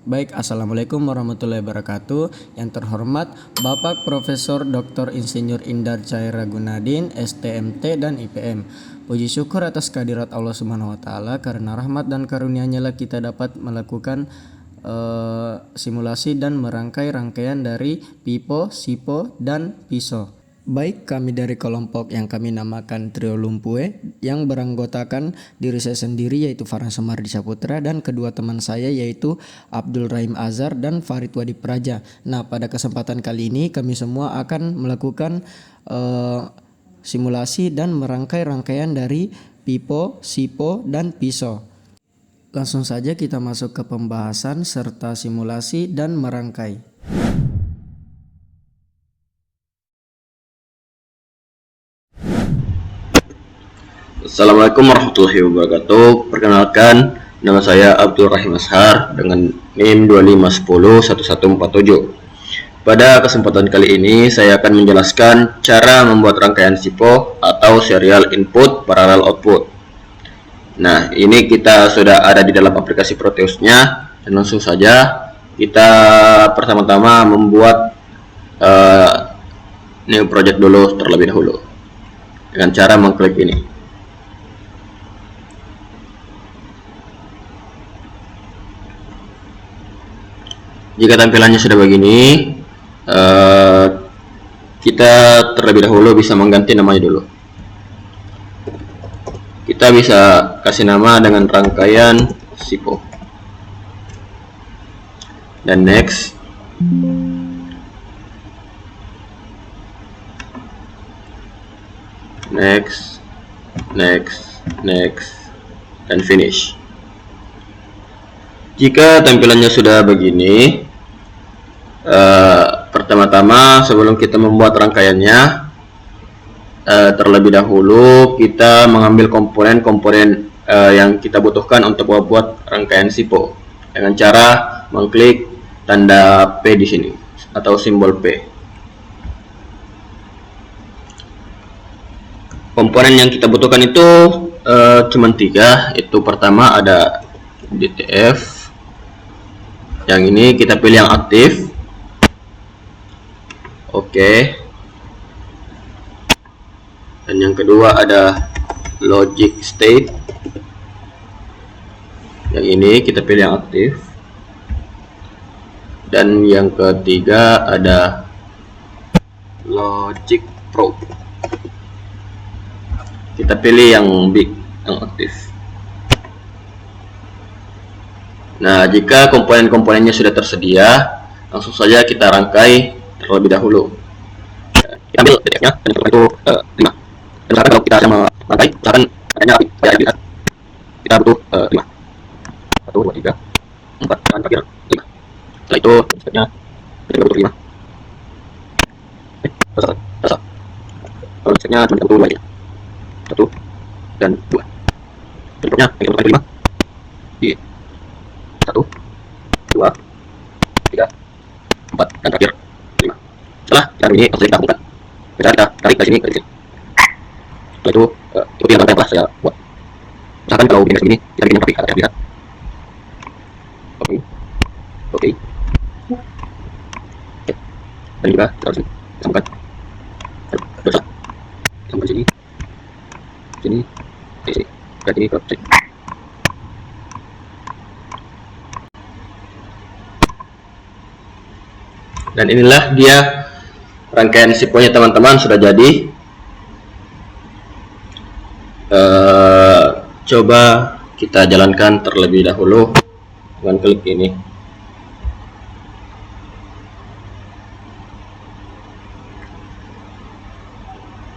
Baik, Assalamualaikum warahmatullahi wabarakatuh. Yang terhormat Bapak Profesor Dr. Insinyur Indar Caira Gunadin, STMT dan IPM. Puji syukur atas kehadirat Allah Subhanahu wa taala, karena rahmat dan karunia-Nya lah kita dapat melakukan simulasi dan merangkai rangkaian dari pipo, sipo, dan piso. Baik, kami dari kelompok yang kami namakan Trio Lumpue yang beranggotakan diri saya sendiri yaitu Farhan Sumardi Saputra dan kedua teman saya yaitu Abdul Rahim Azhar dan Farid Wadi Praja. Nah, pada kesempatan kali ini kami semua akan melakukan simulasi dan merangkai rangkaian dari pipo, sipo, dan piso. Langsung saja kita masuk ke pembahasan serta simulasi dan merangkai. Assalamualaikum warahmatullahi wabarakatuh. Perkenalkan, nama saya Abdul Rahim Azhar dengan NIM 25101147. Pada kesempatan kali ini saya akan menjelaskan cara membuat rangkaian SIPO atau Serial Input Parallel Output. Nah, ini kita sudah ada di dalam aplikasi Proteus-nya, dan langsung saja kita pertama-tama membuat new project dulu terlebih dahulu dengan cara mengklik ini. Jika tampilannya sudah begini, kita terlebih dahulu bisa mengganti namanya dulu. Kita bisa kasih nama dengan rangkaian SIPO. Dan next. Next, dan finish. Jika tampilannya sudah begini, pertama-tama sebelum kita membuat rangkaiannya, terlebih dahulu kita mengambil komponen-komponen yang kita butuhkan untuk membuat rangkaian SIPO dengan cara mengklik tanda P di sini atau simbol P. Komponen yang kita butuhkan itu cuma 3, itu pertama ada DTF. Yang ini kita pilih yang aktif. Oke. Dan yang kedua ada logic state. Yang ini kita pilih yang aktif. Dan yang ketiga ada logic probe. Kita pilih yang big, yang aktif. Nah, jika komponen-komponennya sudah tersedia, langsung saja kita rangkai terlebih dahulu. Kita ambil DTF-nya, dan itu 5. Dan misalkan kalau kita sama rangkai, misalkan adanya kayak dilihat, kita butuh 5. 1, 2, 3, 4, dan terakhir 5. Setelah itu, stepnya kita butuh 5. Selesai. Kalau stepnya cuma kita butuh 2 aja. 1 dan 2. Berikutnya kita butuh 5. Di 1, 2, 3, 4, dan terakhir 5. Setelah cara ini langsung kita lakukan. Kita tarik ke sini, ke sini. Setelah itu ikuti yang telah saya buat. Misalkan kalau begini segini, kita bikin yang rapi, kita lihat. Oke. Dan juga kita harus sambungkan. Dosa. Sambungkan sini, sini, sini, dan sini ke sini. Dan inilah dia rangkaian SIPO-nya teman-teman, sudah jadi. Coba kita jalankan terlebih dahulu dengan klik ini.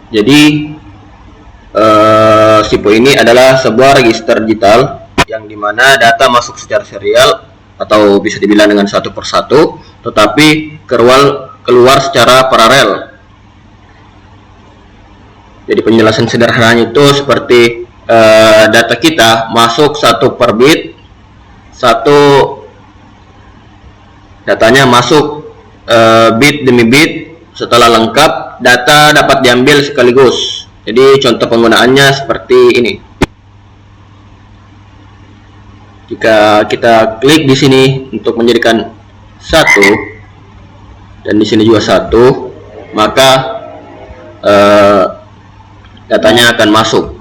Jadi SIPO ini adalah sebuah register digital yang dimana data masuk secara serial atau bisa dibilang dengan satu persatu, tetapi keluar secara paralel. Jadi penjelasan sederhananya itu seperti data kita masuk satu per bit, datanya masuk bit demi bit. Setelah lengkap, data dapat diambil sekaligus. Jadi contoh penggunaannya seperti ini. Jika kita klik di sini untuk menjadikan 1 dan di sini juga 1, maka datanya akan masuk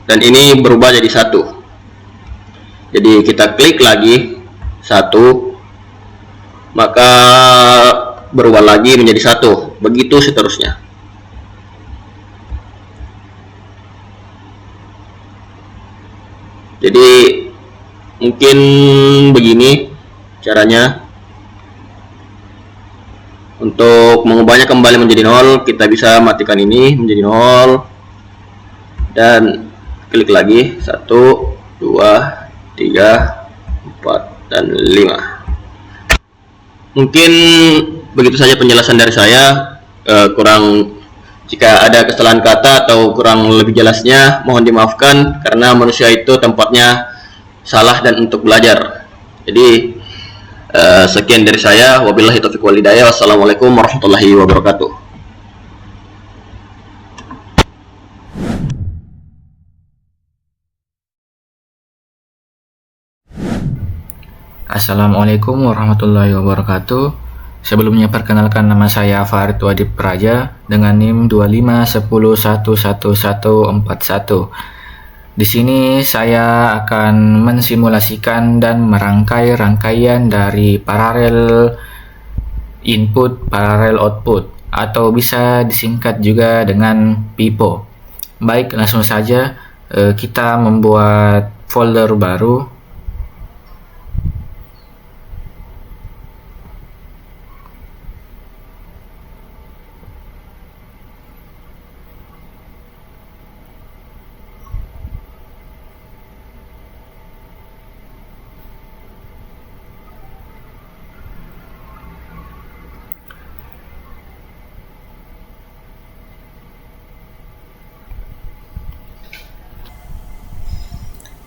dan ini berubah jadi 1. Jadi kita klik lagi 1, maka berubah lagi menjadi 1, begitu seterusnya. Jadi mungkin begini caranya. Untuk mengubahnya kembali menjadi 0, kita bisa matikan ini menjadi 0 dan klik lagi 1, 2, 3, 4, dan 5. Mungkin begitu saja penjelasan dari saya. Jika ada kesalahan kata atau kurang lebih jelasnya, mohon dimaafkan karena manusia itu tempatnya salah dan untuk belajar. Jadi sekian dari saya. Wabillahi taufiq wal hidayah. Wassalamualaikum warahmatullahi wabarakatuh. Assalamualaikum warahmatullahi wabarakatuh. Sebelumnya perkenalkan, nama saya Farid Wadib Praja dengan NIM 2510111141. Di sini saya akan mensimulasikan dan merangkai rangkaian dari paralel input, paralel output, atau bisa disingkat juga dengan PIPO. Baik, langsung saja kita membuat folder baru.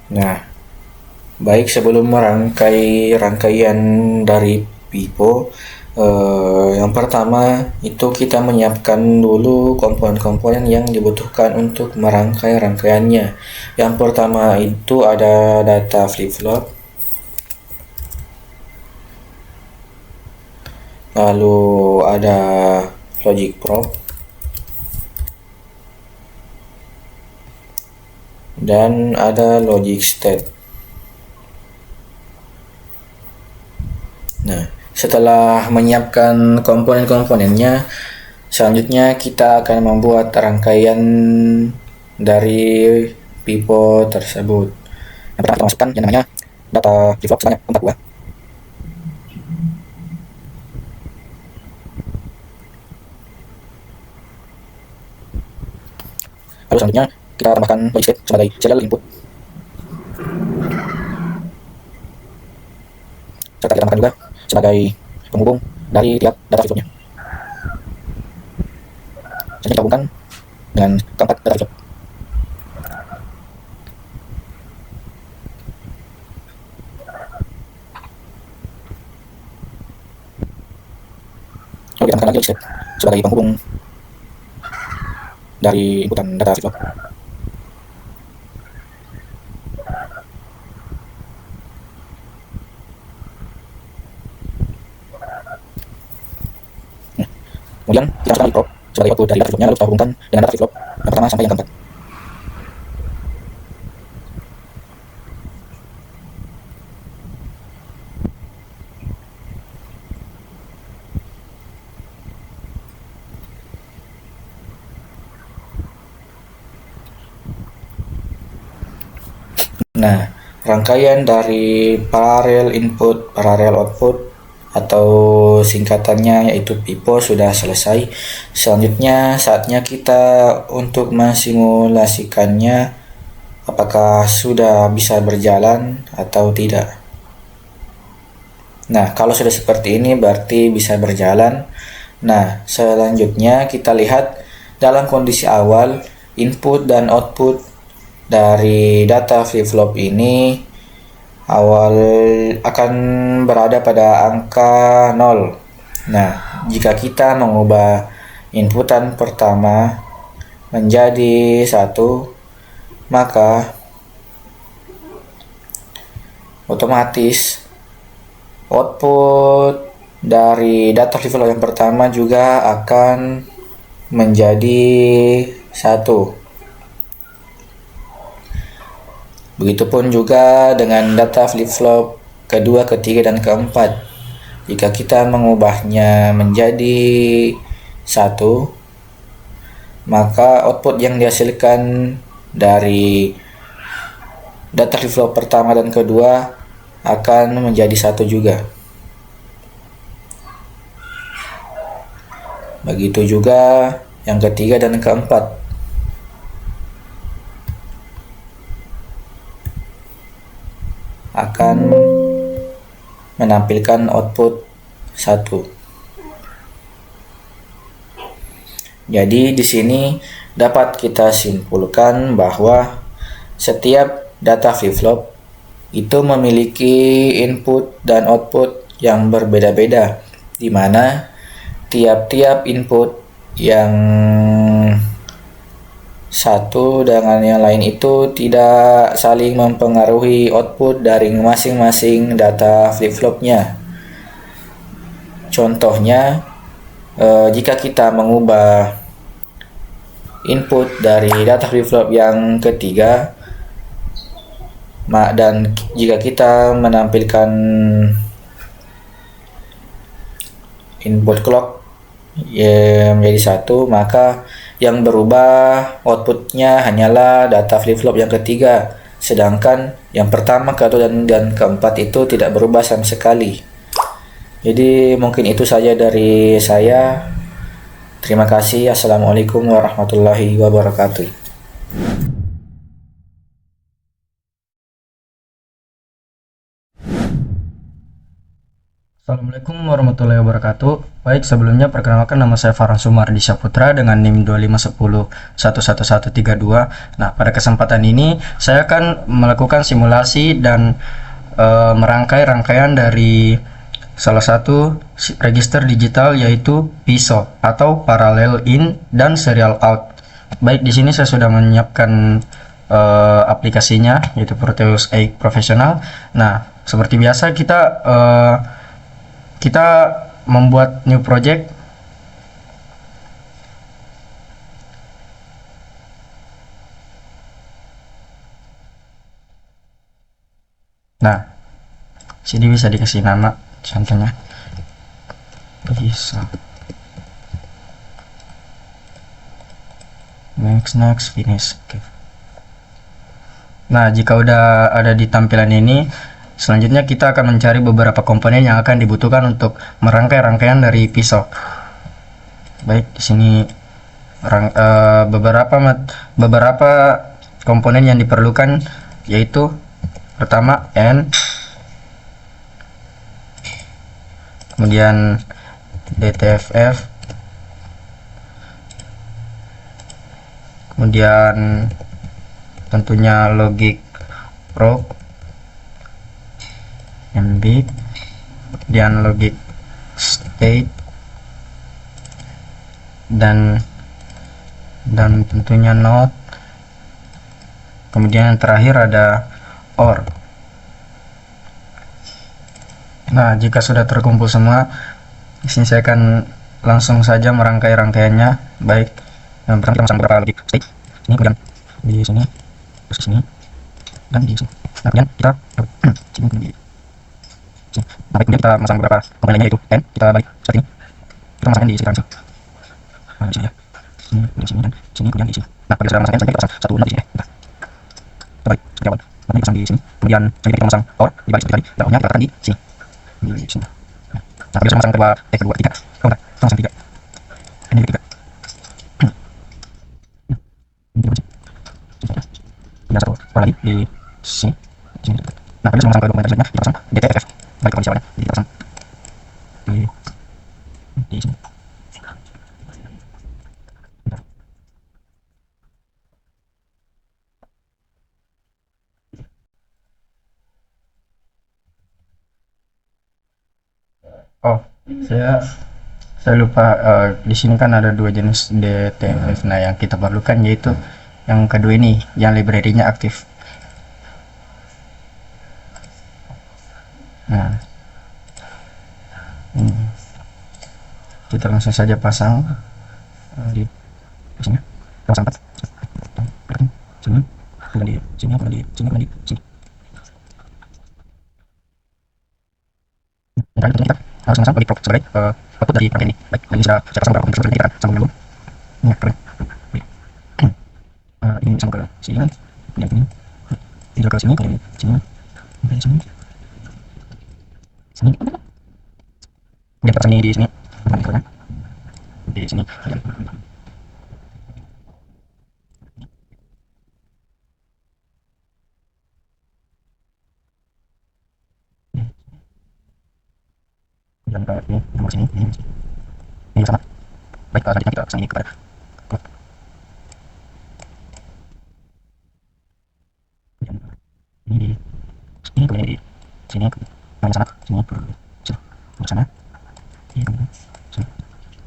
Nah, baik, sebelum merangkai rangkaian dari PIPO, yang pertama itu kita menyiapkan dulu komponen-komponen yang dibutuhkan untuk merangkai rangkaiannya. Yang pertama itu ada data flip-flop, lalu ada logic probe, dan ada logic state. Nah, setelah menyiapkan komponen-komponennya, selanjutnya kita akan membuat rangkaian dari PIPO tersebut. Yang pertama kita masukkan yang namanya data flip-flop sebanyak 4 buah. Lalu selanjutnya kita tambahkan logic state sebagai serial input. Serta kita tambahkan juga sebagai penghubung dari tiap data flip-flopnya. Selanjutnya kita hubungkan dengan keempat data flip-flop. Lalu kita tambahkan lagi logic state sebagai penghubung dari inputan data flip-flop. Kemudian kita masukkan logic probe sebagai output dari data flip-flopnya, lalu kita hubungkan dengan data flip-flop yang pertama sampai yang keempat. Nah, rangkaian dari parallel input, parallel output, atau singkatannya yaitu PIPO sudah selesai. Selanjutnya saatnya kita untuk mensimulasikannya, apakah sudah bisa berjalan atau tidak. Nah, kalau sudah seperti ini berarti bisa berjalan. Nah, selanjutnya kita lihat dalam kondisi awal input dan output dari data flip-flop ini awal akan berada pada angka 0. Nah, jika kita mengubah inputan pertama menjadi 1, maka otomatis output dari data flip flop yang pertama juga akan menjadi 1. Begitupun juga dengan data flip flop kedua, ketiga, dan keempat. Jika kita mengubahnya menjadi 1, maka output yang dihasilkan dari data flip flop pertama dan kedua akan menjadi 1 juga. Begitu juga yang ketiga dan keempat. Akan menampilkan output 1. Jadi di sini dapat kita simpulkan bahwa setiap data flip-flop itu memiliki input dan output yang berbeda-beda, di mana tiap-tiap input yang satu dengan yang lain itu tidak saling mempengaruhi output dari masing-masing data flip-flopnya. Contohnya, jika kita mengubah input dari data flip-flop yang ketiga, dan jika kita menampilkan input clock menjadi 1, maka yang berubah outputnya hanyalah data flip-flop yang ketiga, sedangkan yang pertama, kedua, dan keempat itu tidak berubah sama sekali. Jadi mungkin itu saja dari saya. Terima kasih. Assalamualaikum warahmatullahi wabarakatuh. Assalamualaikum warahmatullahi wabarakatuh. Baik, sebelumnya perkenalkan, nama saya Farhan Sumardi Saputra dengan NIM 251011132. Nah, pada kesempatan ini saya akan melakukan simulasi dan merangkai rangkaian dari salah satu register digital, yaitu PISO atau Parallel In dan Serial Out. Baik, di sini saya sudah menyiapkan aplikasinya, yaitu Proteus AI Professional. Nah, seperti biasa kita membuat new project. Nah, sini bisa dikasih nama, contohnya bisa next finish. Oke. Nah, jika udah ada di tampilan ini, selanjutnya kita akan mencari beberapa komponen yang akan dibutuhkan untuk merangkai rangkaian dari PISO. Baik, di sini beberapa komponen yang diperlukan, yaitu pertama N, kemudian DTFF, kemudian tentunya logic probe, MB, kemudian logic state, dan tentunya not, kemudian yang terakhir ada OR. Nah, jika sudah terkumpul semua, di sini saya akan langsung saja merangkai rangkaiannya. Baik, yang pertama kita masang beberapa logic state ini, kemudian di sini, terus di sini, dan di sini. Nah, kemudian kita sini, kemudian nah, kemudian kita masang beberapa komponen lainnya, yaitu N. Kita balik seperti ini, kita masangkan di sekitar sini. Nah, di sini ya, sini, kemudian sini, dan sini, kemudian di sini. Nah, pada sudah masangkan, kita pasang satu not di sini. Kita balik seperti awal, nanti pasang di sini, kemudian selanjutnya kita masang OR di balik seperti tadi, dan OR-nya kita letakkan di sini. Di sini. Nah, kita masang kedua, ketiga. Oh, enggak, kita masang tiga. Ini ketiga. Ini satu lagi di sini. Sini. Nah, kita masang kedua komponen selanjutnya, kita pasang DTFF. Balik kondisi awalnya, jadi kita pasang di sini. Oh, saya lupa, di sini kan ada dua jenis DTFF. Nah, yang kita perlukan yaitu yang kedua ini, yang library-nya aktif. Nah, ini kita langsung saja pasang di sini. Pasang 4. Sini, bukan di sini, bukan di sini, bukan di sini. Nah, kita harus masang bagi prop sebagai output dari rangkaian ini. Baik, dan ini sudah saya pasang beberapa komputer, kita sambung nyambung. Ini keren. Ini sama ke sini kan, kemudian ini tinggal ke sini, kemudian sini, kemudian sini, sini, kemudian pasang ini di sini, di sini, kemudian ke ini, nomor sini, ini sama. Baik, selanjutnya kita pasang ini kepada clock. Ini di sini, kemudian di sini, kemudian sana, sini, sini, sana, ini, kemudian sini.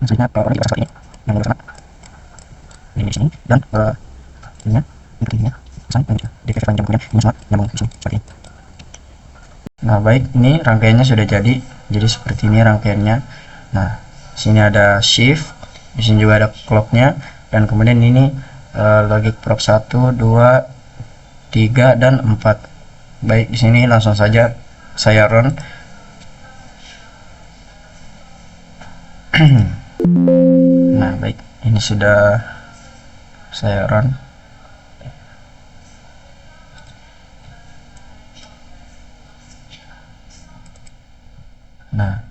Selanjutnya orang kita seperti ini, yang di sana, ini di sini, dan ininya, ini ke ininya, pasang, dan di kemudian ini semua nyambung di sini seperti ini. Nah, baik, ini rangkaiannya sudah jadi seperti ini rangkaiannya. Nah, sini ada shift, di sini juga ada clocknya, dan kemudian ini logic prop 1, 2, 3, dan 4. Baik, di sini langsung saja saya run. Nah, baik, ini sudah saya run. Nah,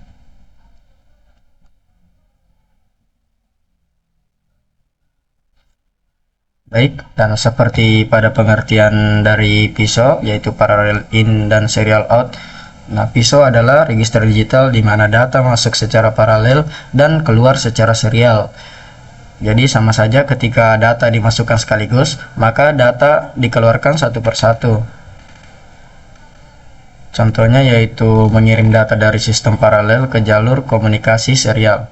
baik, dan seperti pada pengertian dari PISO, yaitu parallel in dan serial out. Nah, PISO adalah register digital di mana data masuk secara paralel dan keluar secara serial. Jadi sama saja ketika data dimasukkan sekaligus, maka data dikeluarkan satu persatu. Contohnya yaitu mengirim data dari sistem paralel ke jalur komunikasi serial.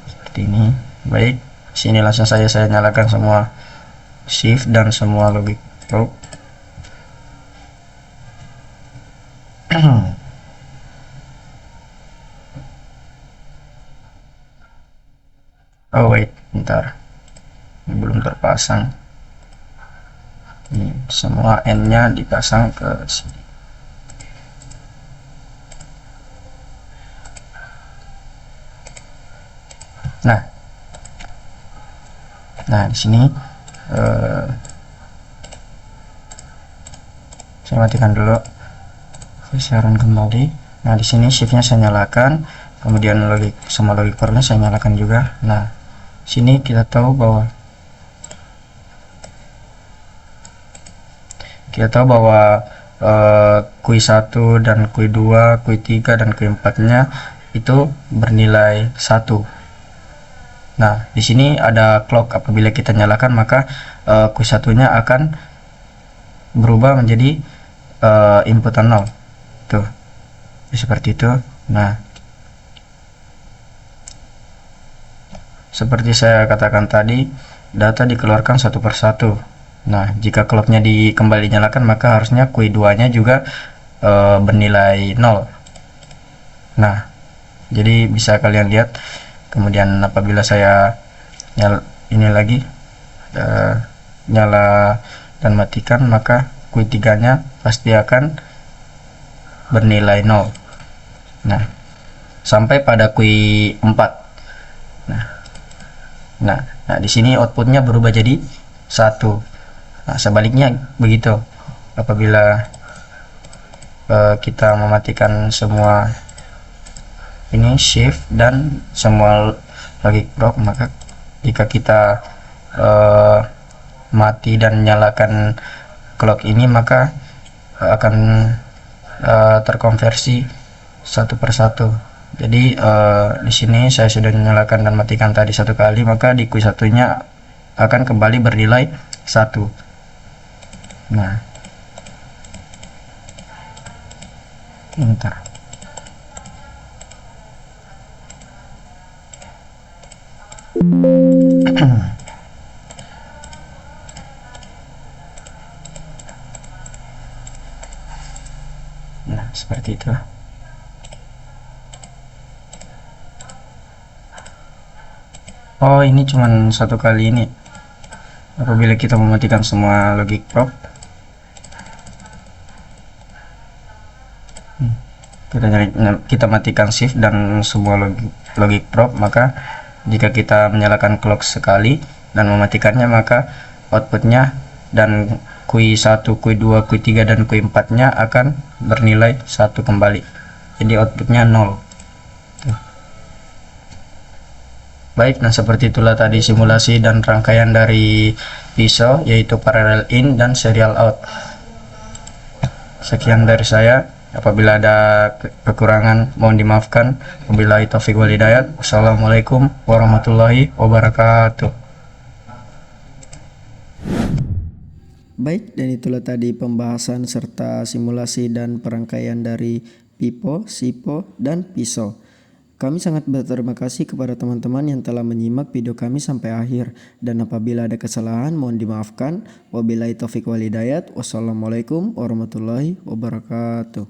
Seperti ini. Baik, sini langsung saya nyalakan semua shift dan semua logic probe. Oh wait, bentar, ini belum terpasang. Ini semua N-nya dipasang ke sini. Nah, di sini saya matikan dulu, saya run kembali. Nah, di sini shiftnya saya nyalakan, kemudian semua logic core-nya saya nyalakan juga. Nah, sini kita tahu bahwa kui 1 dan kui 2, kui 3 dan kui 4-nya itu bernilai 1. Nah, di sini ada clock. Apabila kita nyalakan, maka kui 1-nya akan berubah menjadi inputan 0. Tuh, seperti itu. Nah, seperti saya katakan tadi, data dikeluarkan satu persatu. Nah, jika clocknya kembali dinyalakan, maka harusnya kui 2-nya juga bernilai 0. Nah, jadi bisa kalian lihat. Kemudian apabila saya ini lagi nyala dan matikan, maka kui 3-nya pasti akan bernilai 0. Nah, sampai pada kui 4. Nah, di sini outputnya berubah jadi 1. Nah, sebaliknya begitu. Apabila kita mematikan semua ini shift dan semua logic probe, maka jika kita mati dan nyalakan clock ini, maka akan terkonversi satu persatu. Jadi di sini saya sudah menyalakan dan matikan tadi 1 kali, maka di kui 1-nya akan kembali bernilai 1. Nah, bentar. Nah, seperti itu. Oh, ini cuman satu kali ini. Apabila kita mematikan semua logic prop, kita matikan shift dan semua logic prop, maka jika kita menyalakan clock sekali dan mematikannya, maka outputnya dan Q1, Q2, Q3 dan Q4 nya akan bernilai 1 kembali, jadi outputnya 0. Baik, nah seperti itulah tadi simulasi dan rangkaian dari pisau, yaitu parallel in dan serial out. Sekian dari saya. Apabila ada kekurangan mohon dimaafkan. Wabillahi taufiq wal hidayah. Wassalamualaikum warahmatullahi wabarakatuh. Baik, dan itulah tadi pembahasan serta simulasi dan perangkaian dari pipo, sipo, dan pisau. Kami sangat berterima kasih kepada teman-teman yang telah menyimak video kami sampai akhir, dan apabila ada kesalahan mohon dimaafkan. Wabillahi taufiq wal hidayah. Wassalamualaikum warahmatullahi wabarakatuh.